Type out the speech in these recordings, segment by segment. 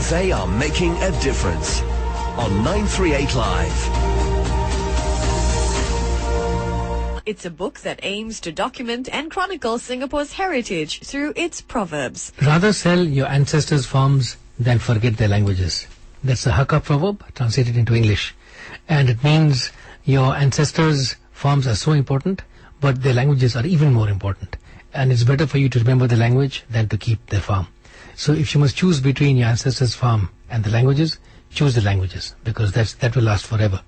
They are making a difference on 938 Live. It's a book that aims to document and chronicle Singapore's heritage through its proverbs. Rather sell your ancestors' farms than forget their languages. That's a Hakka proverb translated into English. And it means your ancestors' farms are so important, but their languages are even more important. And it's better for you to remember the language than to keep their farm. So if you must choose between your ancestors' farm and the languages, choose the languages, because that will last forever.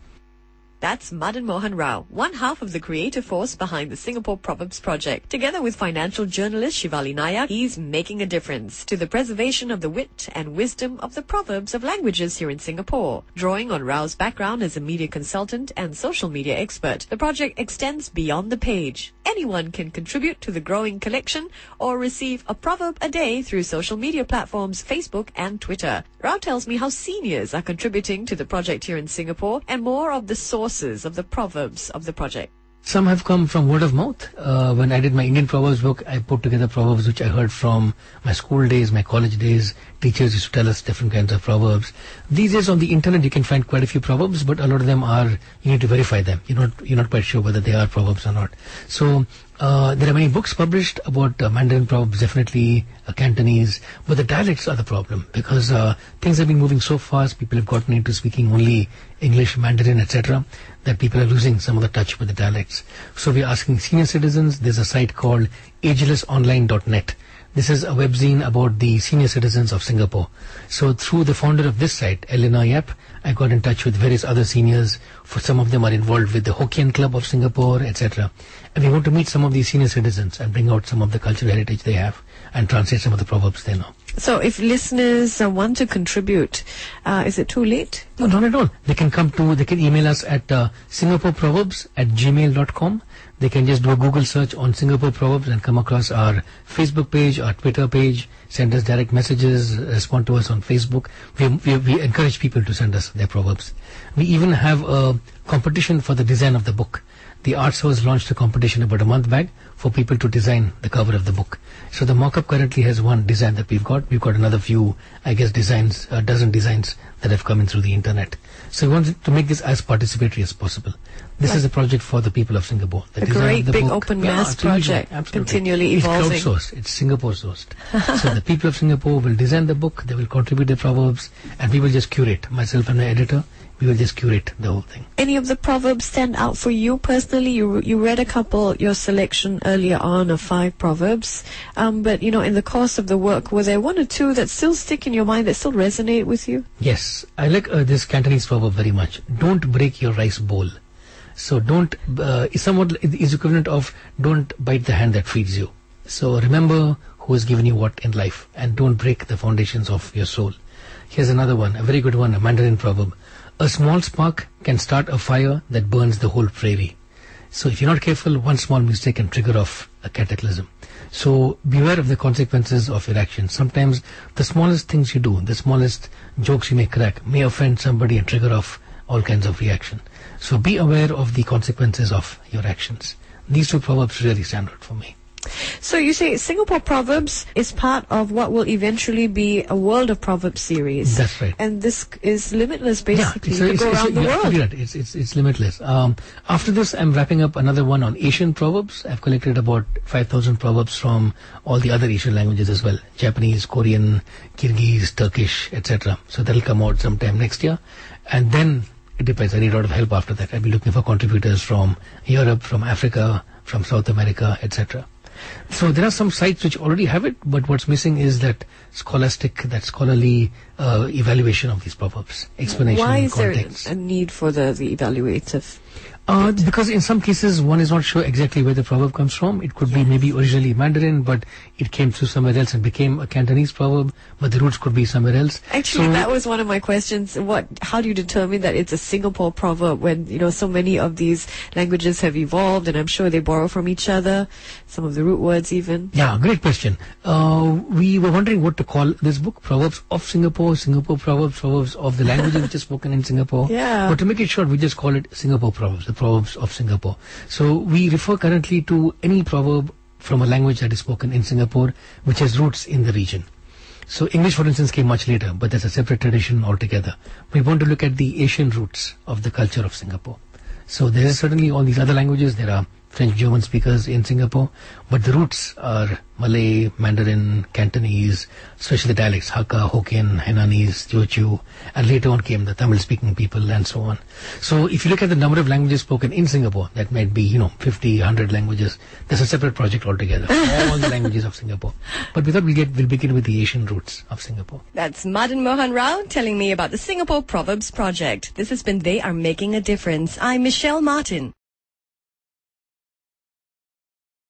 That's Madanmohan Rao, one half of the creative force behind the Singapore Proverbs project. Together with financial journalist Shivali Nayak, he's making a difference to the preservation of the wit and wisdom of the proverbs of languages here in Singapore. Drawing on Rao's background as a media consultant and social media expert, the project extends beyond the page. Anyone can contribute to the growing collection or receive a proverb a day through social media platforms Facebook and Twitter. Rao tells me how seniors are contributing to the project here in Singapore and more of the sources of the proverbs of the project. Some have come from word of mouth. When I did my Indian Proverbs book, I put together proverbs which I heard from my school days, my college days. Teachers used to tell us different kinds of proverbs. These days on the internet you can find quite a few proverbs, but a lot of them are, you need to verify them. You're not quite sure whether they are proverbs or not. So there are many books published about Mandarin proverbs, definitely Cantonese, but the dialects are the problem because things have been moving so fast. People have gotten into speaking only English, Mandarin, etc., that people are losing some of the touch with the dialects. So we're asking senior citizens. There's a site called agelessonline.net. This is a webzine about the senior citizens of Singapore. So through the founder of this site, Eleanor Yap, I got in touch with various other seniors. For some of them are involved with the Hokkien Club of Singapore, etc. And we want to meet some of these senior citizens and bring out some of the cultural heritage they have and translate some of the proverbs they know. So if listeners want to contribute, is it too late? No, not at all. They can email us at singaporeproverbs@gmail.com. They can just do a Google search on Singapore Proverbs and come across our Facebook page, our Twitter page, send us direct messages, respond to us on Facebook. We encourage people to send us their proverbs. We even have a competition for the design of the book. The Arts House launched a competition about a month back for people to design the cover of the book. So the mock-up currently has one design that we've got. We've got another few, I guess, designs, a dozen designs that have come in through the internet. So we want to make this as participatory as possible. This is a project for the people of Singapore. The a great big open mass project, continually evolving. It's crowdsourced. It's Singapore sourced. So the people of Singapore will design the book, they will contribute their proverbs, and we will just curate, myself and my editor, we will just curate the whole thing. Any of the proverbs stand out for you personally? You read a couple, your selection earlier on of 5 proverbs, but in the course of the work, were there one or two that still stick in your mind, that still resonate with you? Yes, I like this Cantonese proverb very much. Don't break your rice bowl. So is equivalent of don't bite the hand that feeds you. So remember who has given you what in life and don't break the foundations of your soul. Here's another one, a very good one, a Mandarin proverb. A small spark can start a fire that burns the whole prairie. So if you're not careful, one small mistake can trigger off a cataclysm. So beware of the consequences of your actions. Sometimes the smallest things you do, the smallest jokes you may crack, may offend somebody and trigger off all kinds of reaction. So be aware of the consequences of your actions. These 2 proverbs really stand out for me. So you say Singapore Proverbs is part of what will eventually be a World of Proverbs series. That's right. And this is limitless, basically. Yeah, you can go around the world. Right. It's limitless. After this, I'm wrapping up another one on Asian proverbs. I've collected about 5,000 proverbs from all the other Asian languages as well. Japanese, Korean, Kyrgyz, Turkish, etc. So that'll come out sometime next year. And then it depends. I need a lot of help after that. I'll be looking for contributors from Europe, from Africa, from South America, etc. So there are some sites which already have it, but what's missing is that scholarly evaluation of these proverbs, explanation, Why is context. there a need for the evaluative? Because in some cases one is not sure exactly where the proverb comes from. It could be maybe originally Mandarin, but it came through somewhere else and became a Cantonese proverb, but the roots could be somewhere else. Actually, that was one of my questions. How do you determine that it's a Singapore proverb when, so many of these languages have evolved and I'm sure they borrow from each other, some of the root words even? Yeah, great question. We were wondering what to call this book, Proverbs of Singapore, Singapore Proverbs, Proverbs of the languages which is spoken in Singapore. Yeah. But to make it short, we just call it Singapore Proverbs, the Proverbs of Singapore. So we refer currently to any proverb from a language that is spoken in Singapore which has roots in the region. So English, for instance, came much later, but there's a separate tradition altogether. We want to look at the Asian roots of the culture of Singapore. So there is certainly all these other languages. There are French, German speakers in Singapore, but the roots are Malay, Mandarin, Cantonese, especially the dialects, Hakka, Hokkien, Hainanese, Teochew, and later on came the Tamil-speaking people and so on. So if you look at the number of languages spoken in Singapore, that might be, 50, 100 languages. There's a separate project altogether, all the languages of Singapore. But we thought we'll begin with the Asian roots of Singapore. That's Madanmohan Rao telling me about the Singapore Proverbs project. This has been They Are Making a Difference. I'm Michelle Martin.